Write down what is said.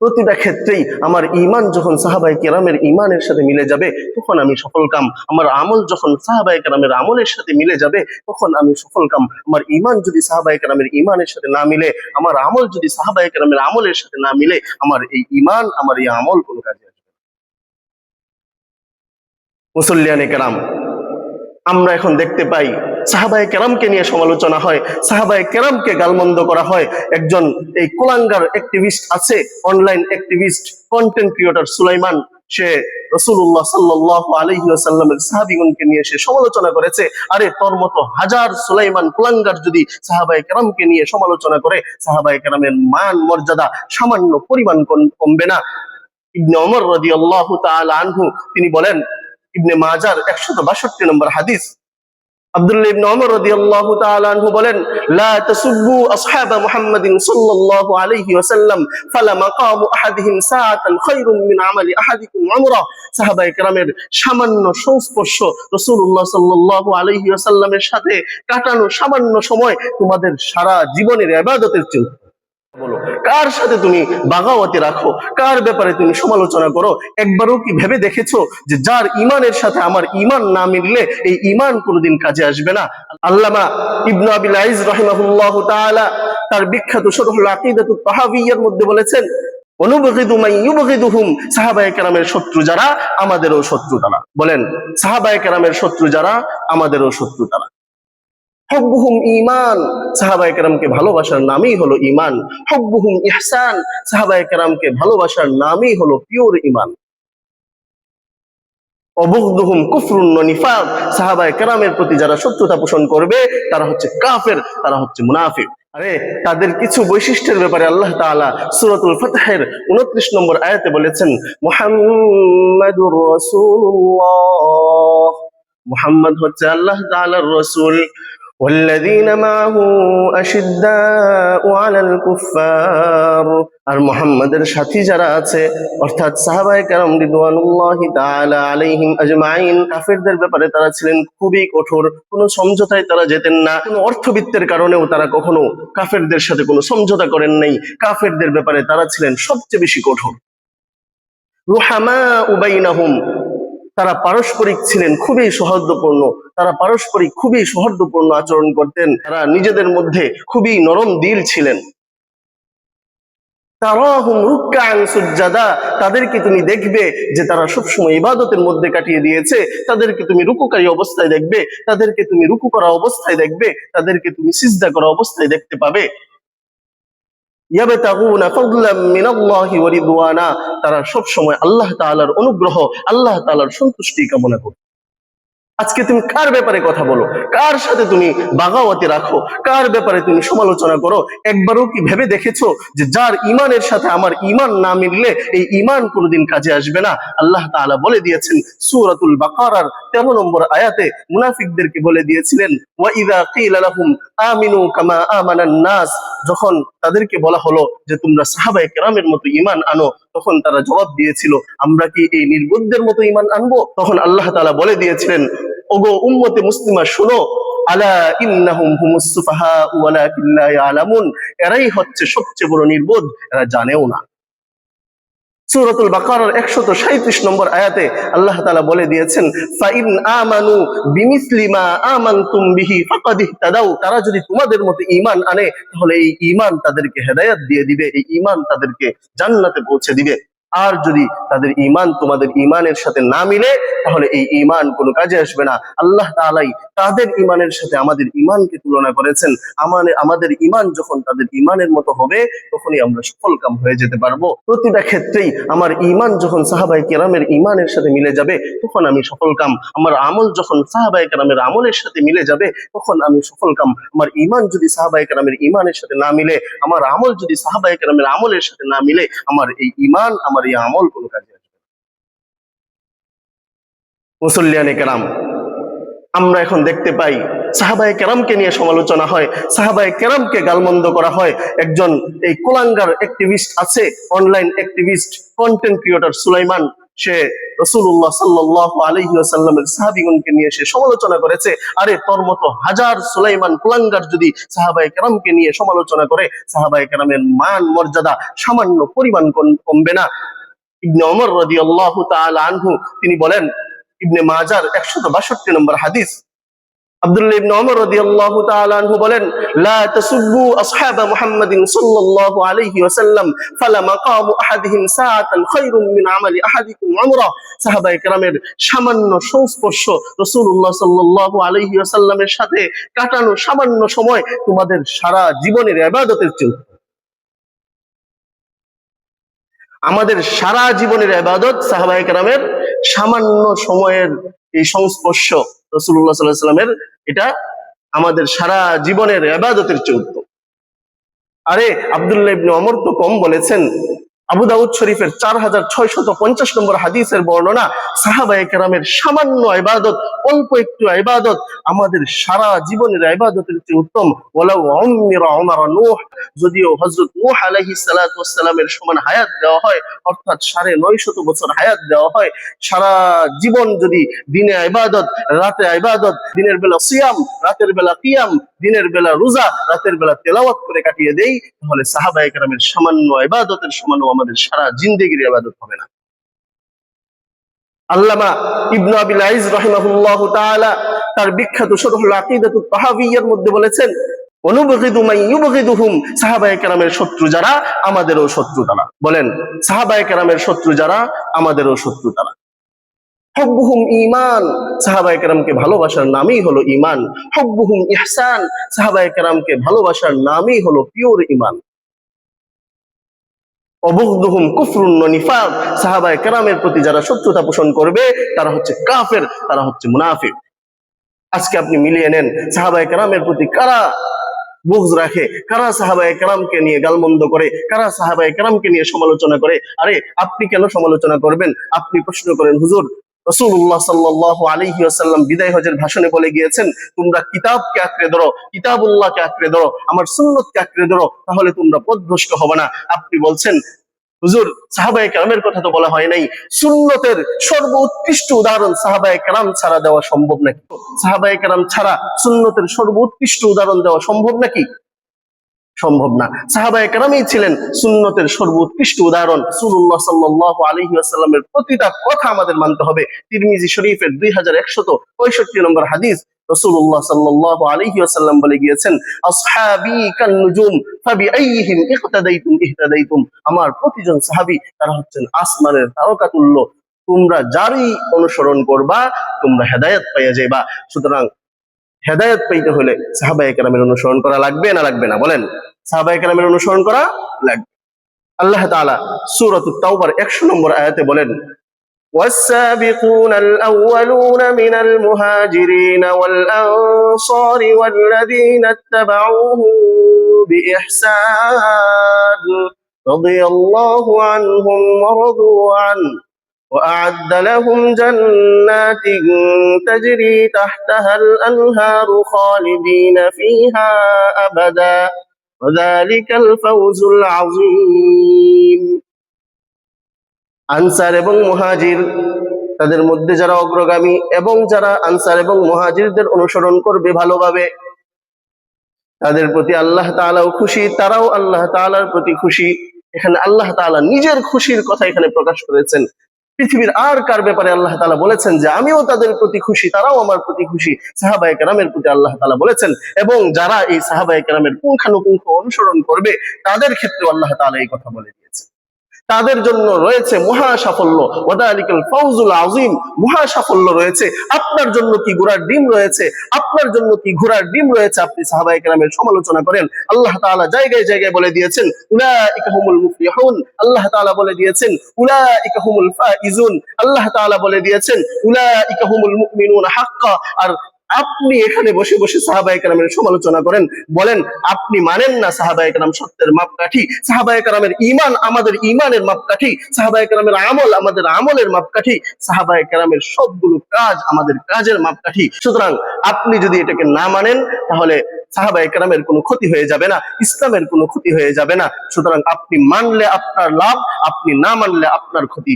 প্রতিটা ক্ষেত্রেই আমার ঈমান যখন সাহাবায়ে কেরামের ঈমানের সাথে মিলে যাবে তখন আমি সফলকাম। আমার আমল যখন সাহাবায়ে কেরামের আমলের সাথে মিলে যাবে তখন আমি সফলকাম। আমার ঈমান যদি সাহাবায়ে কেরামের ঈমানের সাথে না মিলে, আমার আমল যদি সাহাবায়ে কেরামের আমলের সাথে না মিলে, আমার এই ঈমান, আমার এই আমল কোনো কাজে আসবে না। মুসল্লিয়ানে কেরাম, আমরা এখন দেখতে পাই সাহাবায়ে কেরামকে নিয়ে সমালোচনা হয়, সাহাবায়ে কেরামকে গালমন্দ করা হয়। একজন এই কুলাঙ্গার অ্যাক্টিভিস্ট আছে, online activist, content creator Sulaiman, সে রাসূলুল্লাহ সাল্লাল্লাহু আলাইহি ওয়াসাল্লামের সাহাবীগণকে নিয়ে সে সমালোচনা করেছে। আরে তোর মতো হাজার সুলাইমান কুলাঙ্গার যদি সাহাবায়ে কেরামকে নিয়ে সমালোচনা করে, সাহাবায়ে কেরামের মান মর্যাদা সামান্য পরিমাণ কমবে না। ইবনে ওমর রাদিয়াল্লাহু তাআলা আনহু তিনি বলেন, ইবনে মাজার 162 নম্বর হাদিস, আব্দুল্লাহ ইবনে ওমর রাদিয়াল্লাহু তাআলা আনহু বলেন, লা তাসুব্বু আসহাবা মুহাম্মাদিন সাল্লাল্লাহু আলাইহি ওয়াসাল্লাম ফালা মাকামু আহাদিহিম সাআতান খায়রুম মিন আমালি আহাদিকুম উমরা। সাহাবায়ে কেরামের সামান্য সংস্পর্শ, রাসূলুল্লাহ সাল্লাল্লাহু আলাইহি ওয়াসাল্লামের সাথে কাটানো সামান্য সময় তোমাদের সারা জীবনের ইবাদতের চেয়ে। বলো, কার সাথে তুমি বাগাওয়াতি রাখো, কার ব্যাপারে তুমি সমালোচনা করো? একবারও কি ভেবে দেখেছো যে যার ঈমানের সাথে আমার ঈমান না মিললে এই ঈমান কোনোদিন কাজে আসবে না? আল্লামা ইবনে আবিল আইজ রাহিমাহুল্লাহু তাআলা তার বিখ্যাত শরহুল আকিদাতুত তাহাবিয়ার মধ্যে বলেছেন, অনুবগিদু মান ইউবগিদুহুম, সাহাবায়ে কেরামের শত্রু যারা আমাদেরও শত্রু তারা। বলেন, সাহাবায়ে কেরামের শত্রু যারা আমাদেরও শত্রু তারা। হুব্বুহুম ঈমান, সাহাবায়ে কেরামকে ভালোবাসার নামই হলো ঈমান। হুব্বুহুম ইহসান, সাহাবায়ে কেরামকে ভালোবাসার নামই হলো পিওর ঈমান। অবুগদুহুম কুফরুন ওয়া নিফাক, সাহাবায়ে কেরামের প্রতি যারা শত্রুতা পোষণ করবে তারা হচ্ছে কাফের, তারা হচ্ছে মুনাফিক। আরে তাদের কিছু বৈশিষ্ট্যের ব্যাপারে আল্লাহ তাআলা সূরাতুল ফাতহের 29 নম্বর আয়াতে বলেছেন, মুহাম্মাদুর রাসূলুল্লাহ, মুহাম্মদ হচ্ছে আল্লাহ তাআলার রাসূল। والذين معه أشداء على الكفار, আর মুহাম্মাদের সাথী যারা আছে অর্থাৎ সাহাবায়ে কেরাম রিদওয়ানুল্লাহি তাআলা আলাইহিম আজমাইন, কাফেরদের ব্যাপারে তারা ছিলেন খুবই কঠোর। কোনো সমঝোতায় তারা যেতেন না, কোনো অর্থবিত্তের কারণেও তারা কখনো কাফেরদের সাথে কোনো সমঝোতা করেন নাই। কাফেরদের ব্যাপারে তারা ছিলেন সবচেয়ে বেশি কঠোর। রুহামাউ বাইনাহুম, তারা পারস্পরিক ছিলেন খুবই সৌহার্দ্যপূর্ণ, তারা পারস্পরিক খুবই সৌহার্দ্যপূর্ণ আচরণ করতেন, তারা নিজেদের মধ্যে খুবই নরম দিল ছিলেন। তারাহুম রুকআন সুজদা, তাদেরকে তুমি দেখবে যে তারা সবসময় ইবাদতের মধ্যে কাটিয়ে দিয়েছে, তাদেরকে তুমি রুকুকারী অবস্থায় দেখবে, তাদেরকে তুমি রুকু করা অবস্থায় দেখবে, তাদেরকে তুমি সিজদা করা অবস্থায় দেখতে পাবে। ইয়াবতাগুনা ফাদলাম মিনাল্লাহি ওয়া রিদওয়ানা, তারা সব সময় আল্লাহ তাআলার অনুগ্রহ, আল্লাহ তাআলার সন্তুষ্টি কামনা করে। আজকে তুমি কার ব্যাপারে কথা বলো, কার সাথে তুমি বাগাওয়াতি রাখো, কার ব্যাপারে তুমি সমালোচনা করো? একবারও কি ভেবে দেখেছো যে যার ঈমানের সাথে আমার ঈমান না মিললে এই ঈমান কোনোদিন কাজে আসবে না? আল্লাহ তাআলা বলে দিয়েছেন সূরাতুল বাকারার 13 নম্বর আয়াতে, মুনাফিকদেরকে বলে দিয়েছিলেন, ওয়া ইযা কিলা লাহুম আমিনু কামা আমানান নাস, যখন তাদেরকে বলা হলো যে তোমরা সাহাবায়ে কেরামের মতো ঈমান আনো, তখন তারা জবাব দিয়েছিল, আমরা কি এই নির্বুদ্ধের মতো ঈমান আনবো? তখন আল্লাহ তাআলা বলে দিয়েছিলেন, ওগো উম্মতে মুসলিমা শোনো, আলা ইন্নাহুম হুমুস সুফাহা ওয়ালাকিন লা ইয়ালামুন, এরাই হচ্ছে সবচেয়ে বড় নির্বোধ, এরা জানেও না। সূরাতুল বাকারার 137 নম্বর আয়াতে আল্লাহ তাআলা বলে দিয়েছেন, ফাইন আমানু বিমিসলি মা আমানতুম বিহি ফাকাদ ইহতাদাউ, তারা যদি তোমাদের মতো ঈমান আনে তাহলে এই ঈমান তাদেরকে হেদায়েত দিয়ে দিবে, এই ঈমান তাদেরকে জান্নাতে পৌঁছে দিবে। আর যদি তাদের ঈমান তোমাদের ঈমানের সাথে না মিলে তাহলে এই ঈমান কোনো কাজে আসবে না। আল্লাহ তাআলাই তাদের ঈমানের সাথে আমাদের ঈমানকে তুলনা করেছেন। আমাদের ঈমান যখন তাদের ঈমানের মতো হবে তখনই আমরা সফলকাম হয়ে যেতে পারবো। প্রতিটা ক্ষেত্রেই আমার ঈমান যখন সাহাবায়ে কেরামের ঈমানের সাথে মিলে যাবে তখন আমি সফলকাম। আমার আমল যখন সাহাবায়ে কেরামের আমলের সাথে মিলে যাবে তখন আমি সফলকাম। আমার ঈমান যদি সাহাবায়ে কেরামের ঈমানের সাথে না মিলে, আমার আমল যদি সাহাবায়ে কেরামের আমলের সাথে না মিলে, আমার এই ঈমান, আমার এই আমল কোনো কাজে আসবে না। মুসল্লিয়ানে কেরাম, আমরা এখন দেখতে পাই সাহাবায়ে কেরামকে নিয়ে সমালোচনা হয়, সাহাবায়ে কেরামকে গালমন্দ করা হয়। একজন এই কুলাঙ্গার অ্যাক্টিভিস্ট আছে, online activist, content creator Sulaiman, সে রাসূলুল্লাহ সাল্লাল্লাহু আলাইহি ওয়াসাল্লামের সাহাবীগণকে নিয়ে সে সমালোচনা করেছে। আরে তোর মতো হাজার সুলাইমান কুলাঙ্গার যদি সাহাবায়ে কেরামকে নিয়ে সমালোচনা করে, সাহাবায়ে কেরামের মান মর্যাদা সামান্য পরিমাণ কমবে না। ইবনে ওমর রাদিয়াল্লাহু তাআলা আনহু তিনি বলেন, ইবনে মাজার 162 নম্বর হাদিস, আব্দুল্লাহ ইবনে ওমর রাদিয়াল্লাহু তাআলা আনহু বলেন, লা তাসুব্বু আসহাব মুহাম্মাদিন সাল্লাল্লাহু আলাইহি ওয়াসাল্লাম ফালা মাকামু আহাদিহিম সাআতান খায়রুম মিন আমালি আহাদিকুম উমরা। সাহাবায়ে কেরামের সামান্য সংস্পর্শ, রাসূলুল্লাহ সাল্লাল্লাহু আলাইহি ওয়াসাল্লামের সাথে কাটানো সামান্য সময় তোমাদের সারা জীবনের ইবাদতের চেয়ে, আমাদের সারা জীবনের ইবাদত সাহাবায়ে কেরামের সামান্য সময়ের এই সংস্পর্শ রাসূলুল্লাহ সাল্লাল্লাহু আলাইহি ওয়াসাল্লামের, এটা আমাদের সারা জীবনের ইবাদতের চেয়ে উত্তম। আরে আব্দুল্লাহ ইবনে ওমর তো কম বলেছেন। আবু দাউদ শরীফের 4650 নম্বর হাদিসের বর্ণনা, সাহাবায়ে কেরামের সামান্য ইবাদত, অল্প একটু ইবাদত আমাদের সারা জীবনের ইবাদতের চেয়ে উত্তম। ওয়ালাউ উম্মিরা উমর নূহ, যদিও হযরত নূহ আলাইহিস সালাতু ওয়াস সালামের সমান হায়াত দেওয়া হয়, অর্থাৎ 950 বছর হায়াত দেওয়া হয়, সারা জীবন যদি দিনে ইবাদত, রাতে ইবাদত, দিনের বেলা সিয়াম, রাতের বেলা কিয়াম, দিনের বেলা রোজা, রাতের বেলা তেলাওয়াত করে কাটিয়ে দেই, তাহলে সাহাবায়ে কেরামের সামান্য ইবাদতের সমান আমাদের সারা জিন্দেগির ইবাদত হবে না। আল্লামা ইবনে আবিল আইজ রাহিমাহুল্লাহু তাআলা তার বিখ্যাত শরহুল আকিদাতুত তাহাবিয়ার মধ্যে বলেছেন, অনুবগিদু মান ইউবগিদুহুম, সাহাবায়ে কেরামের শত্রু যারা আমাদেরও শত্রু তারা। বলেন, সাহাবায়ে কেরামের শত্রু যারা আমাদেরও শত্রু তারা। হুব্বুহুম ঈমান, সাহাবায়ে কেরামকে ভালোবাসার নামই হলো ঈমান। হুব্বুহুম ইহসান, সাহাবায়ে কেরামকে ভালোবাসার নামই হলো পিওর ঈমান। অবুগদুহুম কুফরুন ওয়া নিফাক, সাহাবায়ে কেরামের প্রতি যারা শত্রুতা পোষণ করবে তারা হচ্ছে কাফের, তারা হচ্ছে মুনাফিক। আজকে আপনি মিলিয়ে নেন, সাহাবায়ে কেরামের প্রতি কারা বুগজ রাখে, কারা সাহাবায়ে কেরামকে নিয়ে গালমন্দ করে, কারা সাহাবায়ে কেরামকে নিয়ে সমালোচনা করে। আরে আপনি কেন সমালোচনা করবেন? আপনি প্রশ্ন করেন, হুজুর রাসূলুল্লাহ সাল্লাল্লাহু আলাইহি ওয়াসাল্লাম বিদায় হজের ভাষণে বলে গিয়েছেন, তোমরা কিতাবকে আঁকড়ে ধরো, কিতাবুল্লাহকে আঁকড়ে ধরো, আমার সুন্নতকে আঁকড়ে ধরো, তাহলে তোমরা পথভ্রষ্ট হবে না। আপনি বলছেন, হুজুর সাহাবায়ে কেরামের কথা তো বলা হয় নাই, সুন্নতের সর্বোৎকৃষ্ট উদাহরণ সাহাবায়ে কেরাম ছাড়া দেওয়া সম্ভব নাকি? সাহাবায়ে কেরাম ছাড়া সুন্নতের সর্বোৎকৃষ্ট উদাহরণ দেওয়া সম্ভব নাকি? সম্ভব না। সাহাবায়ে কেরামই ছিলেন সুন্নতের সর্বোৎকৃষ্ট উদাহরণ। রাসূলুল্লাহ সাল্লাল্লাহু আলাইহি ওয়াসাল্লামের প্রতিটা কথা আমাদের মানতে হবে। তিরমিজি শরীফের 2165 নম্বর হাদিস, রাসূলুল্লাহ সাল্লাল্লাহু আলাইহি ওয়াসাল্লাম বলে গিয়েছেন, আসহাবী কান নুজুম ফাবিআইহিম ইকতাদাইতুম ইহতাদাইতুম, আমার প্রতিজন সাহাবী তারা হচ্ছেন আসমানের তারকা তুল্য, তোমরা যারই অনুসরণ করবা তোমরা হেদায়েত পাইয়া যাইবা। সুতরাং হেদায়েত পাইতে হলে সাহাবায়ে কেরামের অনুসরণ করা লাগবে না লাগবে না? বলেন, সাহাবায়ে কেরামের অনুসরণ করা লাগবে। আল্লাহ তাআলা সূরাতুত তাওবার 100 নম্বর আয়াতে বলেন, والسابقون الأولون من المهاجرين والأنصار والذين اتبعوهم بإحسان رضي الله عنهم ورضوا عنه وأعد لهم جنات تجري تحتها الأنهار خالدين فيها أبدا وذلك الفوز العظيم। আনসার এবং মুহাজির, তাদের মধ্যে যারা অগ্রগামী এবং যারা আনসার এবং মুহাজিরদের অনুসরণ করবে ভালোভাবে, তাদের প্রতি আল্লাহ তাআলাও খুশি, তারাও আল্লাহ তাআলার প্রতি খুশি। এখানে আল্লাহ তাআলা নিজের খুশির কথা এখানে প্রকাশ করেছেন। পৃথিবীর আর কার ব্যাপারে আল্লাহ তাআলা বলেছেন যে আমিও তাদের প্রতি খুশি, তারাও আমার প্রতি খুশি? সাহাবায়ে কেরামের প্রতি আল্লাহ তাআলা বলেছেন, এবং যারা এই সাহাবায়ে কেরামের পুঙ্খানুপুঙ্খ অনুসরণ করবে তাদের ক্ষেত্রে আল্লাহ তাআলা এই কথা বলে দিয়েছেন। তাদের জন্য রয়েছে মহা সাফল্য, ওয়াদালিকাল ফাউজুল আযীম, মহা সাফল্য রয়েছে। আপনার জন্য কি ঘোড়ার ডিম রয়েছে? আপনার জন্য কি ঘোড়ার ডিম রয়েছে? আপনি সাহাবায়ে কেরামের সমালোচনা করেন। আল্লাহ তাআলা জায়গায় জায়গায় বলে দিয়েছেন, উলাইকা হুমুল মুফলিহুন, আল্লাহ তাআলা বলে দিয়েছেন, উলাইকা হুমুল ফাইজুন, আল্লাহ তাআলা বলে দিয়েছেন, উলাইকা হুমুল মুমিনুনা হাক্কা। আর আপনি এখানে বসে বসে সাহাবায়ে কেরামের সমালোচনা করেন, বলেন আপনি মানেন না সাহাবায়ে কেরাম সত্যের মাপকাঠি, সাহাবায়ে কেরামের ঈমান আমাদের ঈমানের মাপকাঠি, সাহাবায়ে কেরামের আমল আমাদের আমলের মাপকাঠি, সাহাবায়ে কেরামের সবগুলো কাজ আমাদের কাজের মাপকাঠি। সুতরাং আপনি যদি এটাকে না মানেন তাহলে সাহাবায়ে কেরামের কোনো ক্ষতি হয়ে যাবে না, ইসলামের কোনো ক্ষতি হয়ে যাবে না। সুতরাং আপনি মানলে আপনার লাভ, আপনি না মানলে আপনার ক্ষতি।